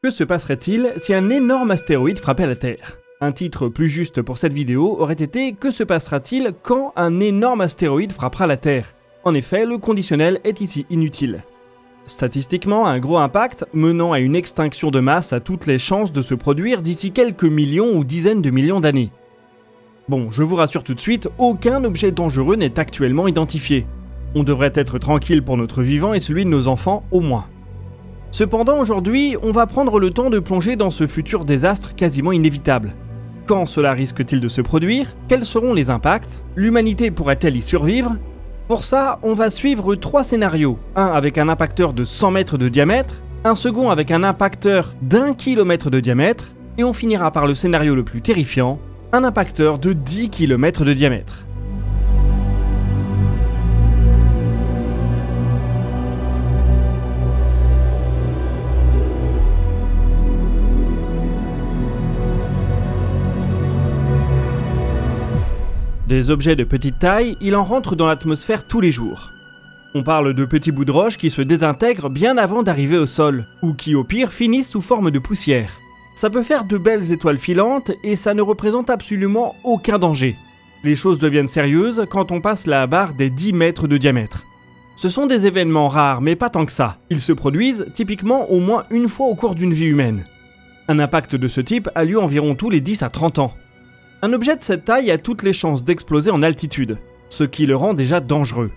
Que se passerait-il si un énorme astéroïde frappait la Terre? Un titre plus juste pour cette vidéo aurait été « Que se passera-t-il quand un énorme astéroïde frappera la Terre ?» En effet, le conditionnel est ici inutile. Statistiquement, un gros impact, menant à une extinction de masse, a toutes les chances de se produire d'ici quelques millions ou dizaines de millions d'années. Bon, je vous rassure tout de suite, aucun objet dangereux n'est actuellement identifié. On devrait être tranquille pour notre vivant et celui de nos enfants au moins. Cependant, aujourd'hui, on va prendre le temps de plonger dans ce futur désastre quasiment inévitable. Quand cela risque-t-il de se produire? Quels seront les impacts? L'humanité pourrait-elle y survivre? Pour ça, on va suivre 3 scénarios. Un avec un impacteur de 100 mètres de diamètre, un second avec un impacteur d'1 km de diamètre, et on finira par le scénario le plus terrifiant, un impacteur de 10 km de diamètre. Des objets de petite taille, il en rentre dans l'atmosphère tous les jours. On parle de petits bouts de roche qui se désintègrent bien avant d'arriver au sol, ou qui au pire finissent sous forme de poussière. Ça peut faire de belles étoiles filantes et ça ne représente absolument aucun danger. Les choses deviennent sérieuses quand on passe la barre des 10 mètres de diamètre. Ce sont des événements rares mais pas tant que ça. Ils se produisent typiquement au moins une fois au cours d'une vie humaine. Un impact de ce type a lieu environ tous les 10 à 30 ans. Un objet de cette taille a toutes les chances d'exploser en altitude, ce qui le rend déjà dangereux.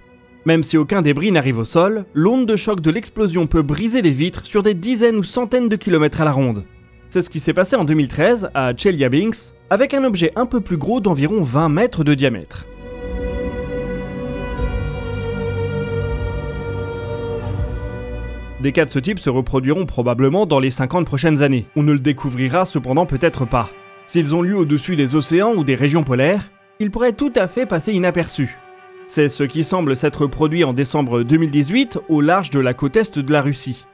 Même si aucun débris n'arrive au sol, l'onde de choc de l'explosion peut briser les vitres sur des dizaines ou centaines de kilomètres à la ronde. C'est ce qui s'est passé en 2013 à Chelyabinsk, avec un objet un peu plus gros d'environ 20 mètres de diamètre. Des cas de ce type se reproduiront probablement dans les 50 prochaines années. On ne le découvrira cependant peut-être pas. S'ils ont lieu au-dessus des océans ou des régions polaires, ils pourraient tout à fait passer inaperçus. C'est ce qui semble s'être produit en décembre 2018 au large de la côte est de la Russie.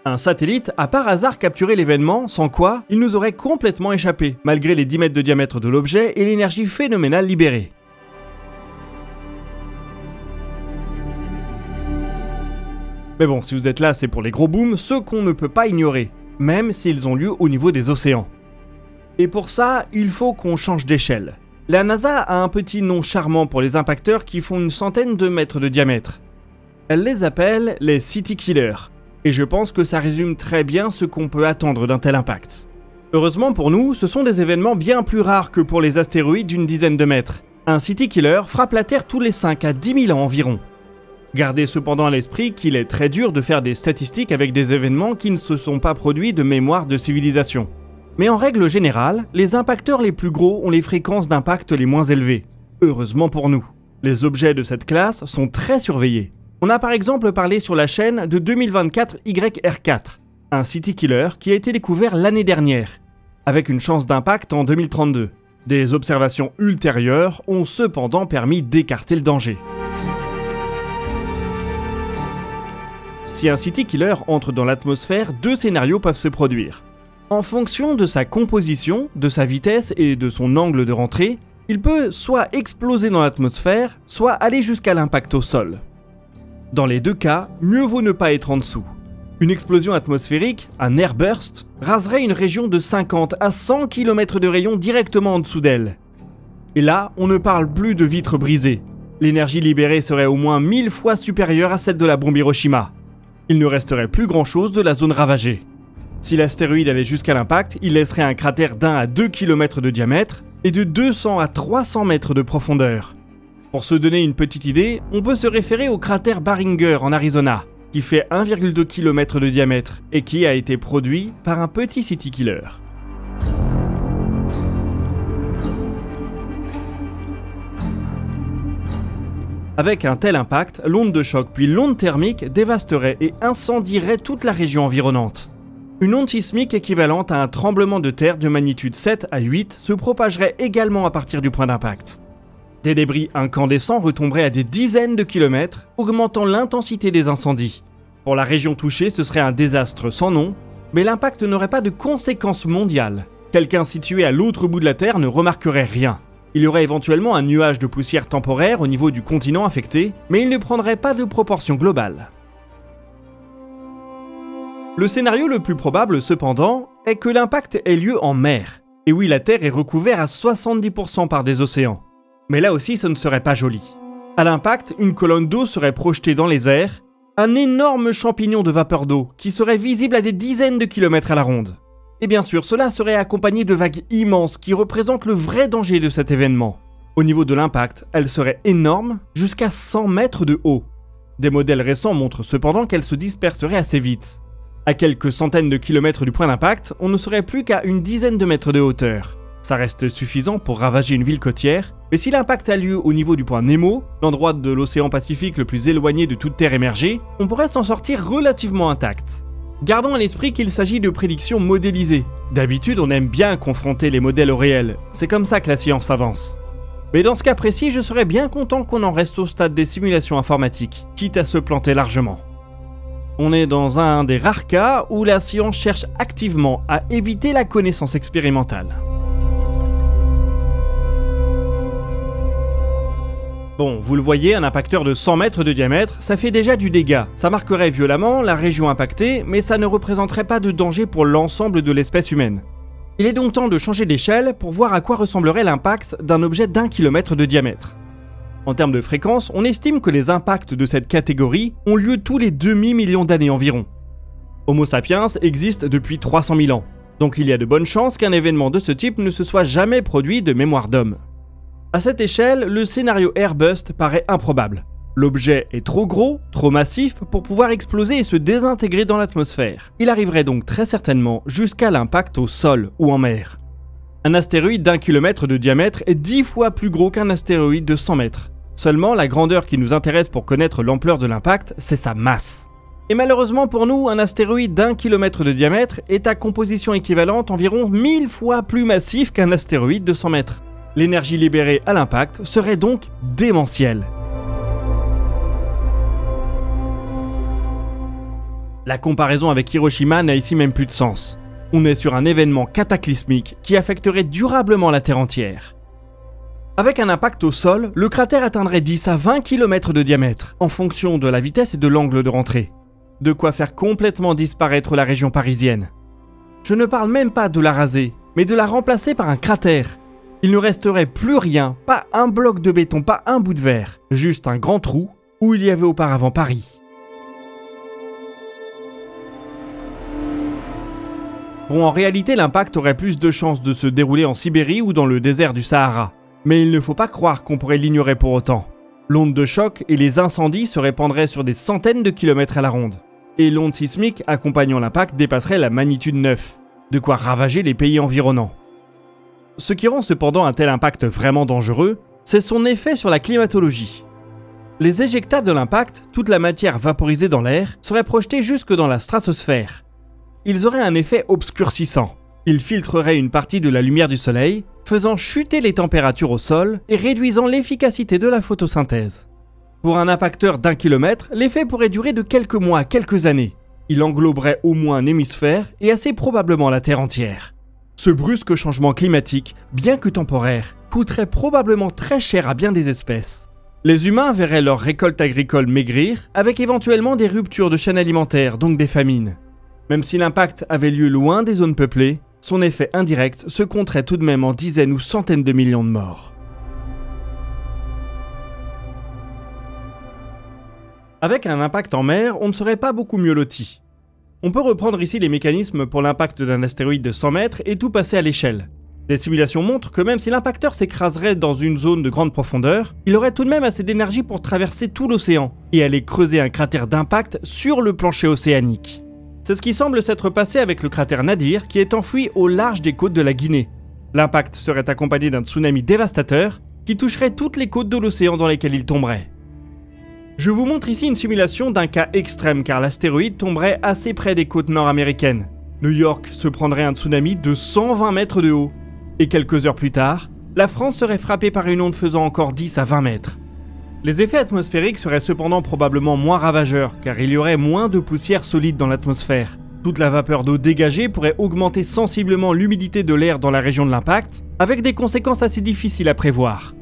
Un satellite a par hasard capturé l'événement, sans quoi il nous aurait complètement échappé, malgré les 10 mètres de diamètre de l'objet et l'énergie phénoménale libérée. Mais bon, si vous êtes là, c'est pour les gros booms, ceux qu'on ne peut pas ignorer, même s'ils ont lieu au niveau des océans. Et pour ça, il faut qu'on change d'échelle. La NASA a un petit nom charmant pour les impacteurs qui font une centaine de mètres de diamètre. Elle les appelle les City Killers. Et je pense que ça résume très bien ce qu'on peut attendre d'un tel impact. Heureusement pour nous, ce sont des événements bien plus rares que pour les astéroïdes d'une dizaine de mètres. Un City Killer frappe la Terre tous les 5 à 10 000 ans environ. Gardez cependant à l'esprit qu'il est très dur de faire des statistiques avec des événements qui ne se sont pas produits de mémoire de civilisation. Mais en règle générale, les impacteurs les plus gros ont les fréquences d'impact les moins élevées. Heureusement pour nous. Les objets de cette classe sont très surveillés. On a par exemple parlé sur la chaîne de 2024 YR4, un City Killer qui a été découvert l'année dernière, avec une chance d'impact en 2032. Des observations ultérieures ont cependant permis d'écarter le danger. Si un City Killer entre dans l'atmosphère, 2 scénarios peuvent se produire. En fonction de sa composition, de sa vitesse et de son angle de rentrée, il peut soit exploser dans l'atmosphère, soit aller jusqu'à l'impact au sol. Dans les 2 cas, mieux vaut ne pas être en dessous. Une explosion atmosphérique, un airburst, raserait une région de 50 à 100 km de rayon directement en dessous d'elle. Et là, on ne parle plus de vitres brisées. L'énergie libérée serait au moins 1000 fois supérieure à celle de la bombe Hiroshima. Il ne resterait plus grand-chose de la zone ravagée. Si l'astéroïde allait jusqu'à l'impact, il laisserait un cratère d'1 à 2 km de diamètre et de 200 à 300 mètres de profondeur. Pour se donner une petite idée, on peut se référer au cratère Barringer en Arizona, qui fait 1,2 km de diamètre et qui a été produit par un petit City Killer. Avec un tel impact, l'onde de choc puis l'onde thermique dévasterait et incendierait toute la région environnante. Une onde sismique équivalente à un tremblement de terre de magnitude 7 à 8 se propagerait également à partir du point d'impact. Des débris incandescents retomberaient à des dizaines de kilomètres, augmentant l'intensité des incendies. Pour la région touchée, ce serait un désastre sans nom, mais l'impact n'aurait pas de conséquences mondiales. Quelqu'un situé à l'autre bout de la Terre ne remarquerait rien. Il y aurait éventuellement un nuage de poussière temporaire au niveau du continent affecté, mais il ne prendrait pas de proportion globale. Le scénario le plus probable, cependant, est que l'impact ait lieu en mer. Et oui, la Terre est recouverte à 70% par des océans. Mais là aussi, ce ne serait pas joli. À l'impact, une colonne d'eau serait projetée dans les airs, un énorme champignon de vapeur d'eau qui serait visible à des dizaines de kilomètres à la ronde. Et bien sûr, cela serait accompagné de vagues immenses qui représentent le vrai danger de cet événement. Au niveau de l'impact, elle serait énorme, jusqu'à 100 mètres de haut. Des modèles récents montrent cependant qu'elle se disperserait assez vite. À quelques centaines de kilomètres du point d'impact, on ne serait plus qu'à une dizaine de mètres de hauteur. Ça reste suffisant pour ravager une ville côtière, mais si l'impact a lieu au niveau du point Nemo, l'endroit de l'océan Pacifique le plus éloigné de toute terre émergée, on pourrait s'en sortir relativement intact. Gardons à l'esprit qu'il s'agit de prédictions modélisées. D'habitude, on aime bien confronter les modèles au réel, c'est comme ça que la science avance. Mais dans ce cas précis, je serais bien content qu'on en reste au stade des simulations informatiques, quitte à se planter largement. On est dans un des rares cas où la science cherche activement à éviter la connaissance expérimentale. Bon, vous le voyez, un impacteur de 100 mètres de diamètre, ça fait déjà du dégât. Ça marquerait violemment la région impactée, mais ça ne représenterait pas de danger pour l'ensemble de l'espèce humaine. Il est donc temps de changer d'échelle pour voir à quoi ressemblerait l'impact d'un objet d'1 kilomètre de diamètre. En termes de fréquence, on estime que les impacts de cette catégorie ont lieu tous les demi-millions d'années environ. Homo sapiens existe depuis 300 000 ans, donc il y a de bonnes chances qu'un événement de ce type ne se soit jamais produit de mémoire d'homme. À cette échelle, le scénario Airburst paraît improbable. L'objet est trop gros, trop massif pour pouvoir exploser et se désintégrer dans l'atmosphère. Il arriverait donc très certainement jusqu'à l'impact au sol ou en mer. Un astéroïde d'1 kilomètre de diamètre est 10 fois plus gros qu'un astéroïde de 100 mètres. Seulement, la grandeur qui nous intéresse pour connaître l'ampleur de l'impact, c'est sa masse. Et malheureusement pour nous, un astéroïde d'1 kilomètre de diamètre est à composition équivalente environ 1000 fois plus massif qu'un astéroïde de 100 mètres. L'énergie libérée à l'impact serait donc démentielle. La comparaison avec Hiroshima n'a ici même plus de sens. On est sur un événement cataclysmique qui affecterait durablement la Terre entière. Avec un impact au sol, le cratère atteindrait 10 à 20 km de diamètre, en fonction de la vitesse et de l'angle de rentrée. De quoi faire complètement disparaître la région parisienne. Je ne parle même pas de la raser, mais de la remplacer par un cratère. Il ne resterait plus rien, pas un bloc de béton, pas un bout de verre, juste un grand trou où il y avait auparavant Paris. Bon, en réalité, l'impact aurait plus de chances de se dérouler en Sibérie ou dans le désert du Sahara. Mais il ne faut pas croire qu'on pourrait l'ignorer pour autant. L'onde de choc et les incendies se répandraient sur des centaines de kilomètres à la ronde. Et l'onde sismique accompagnant l'impact dépasserait la magnitude 9, de quoi ravager les pays environnants. Ce qui rend cependant un tel impact vraiment dangereux, c'est son effet sur la climatologie. Les éjectats de l'impact, toute la matière vaporisée dans l'air, seraient projetés jusque dans la stratosphère. Ils auraient un effet obscurcissant. Ils filtreraient une partie de la lumière du soleil, faisant chuter les températures au sol et réduisant l'efficacité de la photosynthèse. Pour un impacteur d'1 kilomètre, l'effet pourrait durer de quelques mois à quelques années. Il engloberait au moins un hémisphère et assez probablement la Terre entière. Ce brusque changement climatique, bien que temporaire, coûterait probablement très cher à bien des espèces. Les humains verraient leur récolte agricole maigrir, avec éventuellement des ruptures de chaîne alimentaire, donc des famines. Même si l'impact avait lieu loin des zones peuplées, son effet indirect se compterait tout de même en dizaines ou centaines de millions de morts. Avec un impact en mer, on ne serait pas beaucoup mieux loti. On peut reprendre ici les mécanismes pour l'impact d'un astéroïde de 100 mètres et tout passer à l'échelle. Des simulations montrent que même si l'impacteur s'écraserait dans une zone de grande profondeur, il aurait tout de même assez d'énergie pour traverser tout l'océan et aller creuser un cratère d'impact sur le plancher océanique. C'est ce qui semble s'être passé avec le cratère Nadir qui est enfoui au large des côtes de la Guinée. L'impact serait accompagné d'un tsunami dévastateur qui toucherait toutes les côtes de l'océan dans lesquelles il tomberait. Je vous montre ici une simulation d'un cas extrême car l'astéroïde tomberait assez près des côtes nord-américaines. New York se prendrait un tsunami de 120 mètres de haut. Et quelques heures plus tard, la France serait frappée par une onde faisant encore 10 à 20 mètres. Les effets atmosphériques seraient cependant probablement moins ravageurs car il y aurait moins de poussière solide dans l'atmosphère. Toute la vapeur d'eau dégagée pourrait augmenter sensiblement l'humidité de l'air dans la région de l'impact, avec des conséquences assez difficiles à prévoir.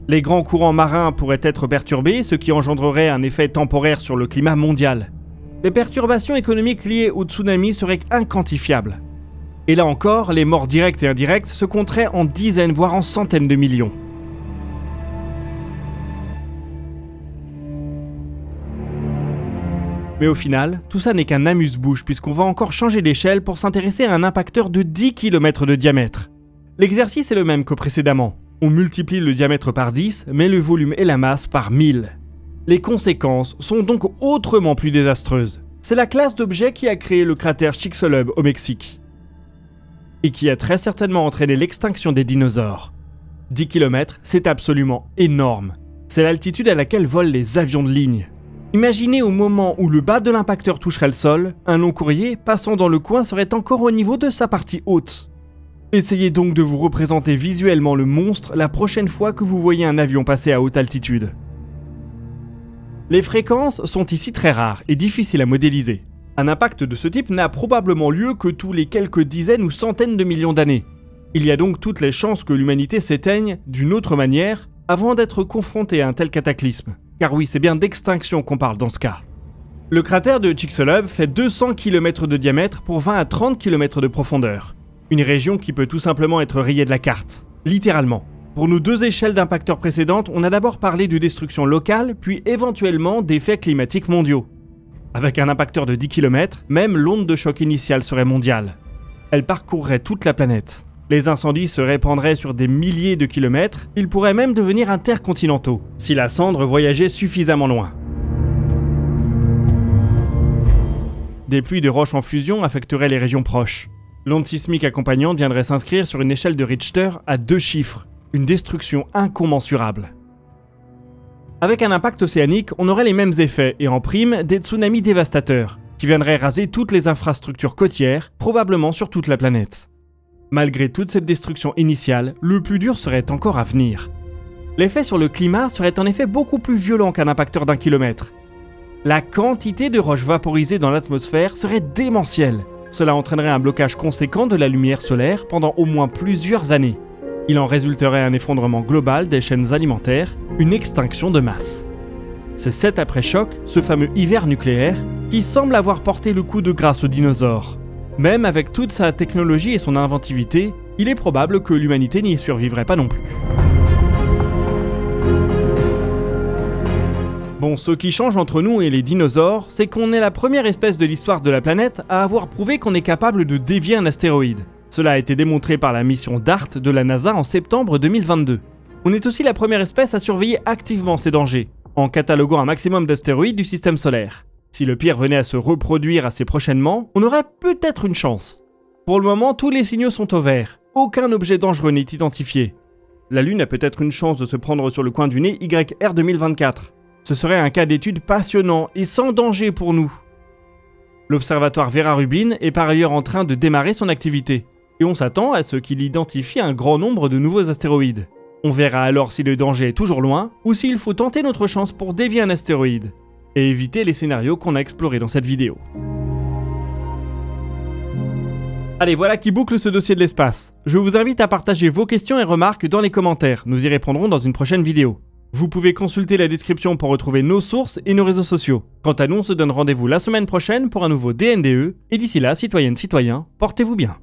Les grands courants marins pourraient être perturbés, ce qui engendrerait un effet temporaire sur le climat mondial. les perturbations économiques liées au tsunami seraient inquantifiables. Et là encore, les morts directes et indirectes se compteraient en dizaines, voire en centaines de millions. Mais au final, tout ça n'est qu'un amuse-bouche puisqu'on va encore changer d'échelle pour s'intéresser à un impacteur de 10 km de diamètre. L'exercice est le même que précédemment. On multiplie le diamètre par 10, mais le volume et la masse par 1000. Les conséquences sont donc autrement plus désastreuses. C'est la classe d'objets qui a créé le cratère Chicxulub au Mexique. Et qui a très certainement entraîné l'extinction des dinosaures. 10 km, c'est absolument énorme. C'est l'altitude à laquelle volent les avions de ligne. Imaginez au moment où le bas de l'impacteur toucherait le sol, un long courrier passant dans le coin serait encore au niveau de sa partie haute. Essayez donc de vous représenter visuellement le monstre la prochaine fois que vous voyez un avion passer à haute altitude. Les fréquences sont ici très rares et difficiles à modéliser. Un impact de ce type n'a probablement lieu que tous les quelques dizaines ou centaines de millions d'années. Il y a donc toutes les chances que l'humanité s'éteigne d'une autre manière avant d'être confrontée à un tel cataclysme. Car oui, c'est bien d'extinction qu'on parle dans ce cas. Le cratère de Chicxulub fait 200 km de diamètre pour 20 à 30 km de profondeur. Une région qui peut tout simplement être rayée de la carte. Littéralement. Pour nos deux échelles d'impacteurs précédentes, on a d'abord parlé de destruction locale, puis éventuellement d'effets climatiques mondiaux. Avec un impacteur de 10 km, même l'onde de choc initiale serait mondiale. Elle parcourrait toute la planète. Les incendies se répandraient sur des milliers de kilomètres, ils pourraient même devenir intercontinentaux, si la cendre voyageait suffisamment loin. Des pluies de roches en fusion affecteraient les régions proches. L'onde sismique accompagnante viendrait s'inscrire sur une échelle de Richter à 2 chiffres, une destruction incommensurable. Avec un impact océanique, on aurait les mêmes effets et en prime des tsunamis dévastateurs, qui viendraient raser toutes les infrastructures côtières, probablement sur toute la planète. Malgré toute cette destruction initiale, le plus dur serait encore à venir. L'effet sur le climat serait en effet beaucoup plus violent qu'un impacteur d'1 kilomètre. La quantité de roches vaporisées dans l'atmosphère serait démentielle. Cela entraînerait un blocage conséquent de la lumière solaire pendant au moins plusieurs années. Il en résulterait un effondrement global des chaînes alimentaires, une extinction de masse. C'est cet après-choc, ce fameux hiver nucléaire, qui semble avoir porté le coup de grâce aux dinosaures. Même avec toute sa technologie et son inventivité, il est probable que l'humanité n'y survivrait pas non plus. Bon, ce qui change entre nous et les dinosaures, c'est qu'on est la première espèce de l'histoire de la planète à avoir prouvé qu'on est capable de dévier un astéroïde. Cela a été démontré par la mission DART de la NASA en septembre 2022. On est aussi la première espèce à surveiller activement ces dangers, en cataloguant un maximum d'astéroïdes du système solaire. Si le pire venait à se reproduire assez prochainement, on aurait peut-être une chance. Pour le moment, tous les signaux sont au vert. Aucun objet dangereux n'est identifié. La Lune a peut-être une chance de se prendre sur le coin du nez YR 2024. Ce serait un cas d'étude passionnant et sans danger pour nous. L'observatoire Vera Rubin est par ailleurs en train de démarrer son activité. Et on s'attend à ce qu'il identifie un grand nombre de nouveaux astéroïdes. On verra alors si le danger est toujours loin ou s'il faut tenter notre chance pour dévier un astéroïde. Et éviter les scénarios qu'on a explorés dans cette vidéo. Allez, voilà qui boucle ce dossier de l'espace. Je vous invite à partager vos questions et remarques dans les commentaires, nous y répondrons dans une prochaine vidéo. Vous pouvez consulter la description pour retrouver nos sources et nos réseaux sociaux. Quant à nous, on se donne rendez-vous la semaine prochaine pour un nouveau DNDE, et d'ici là, citoyennes, citoyens, portez-vous bien.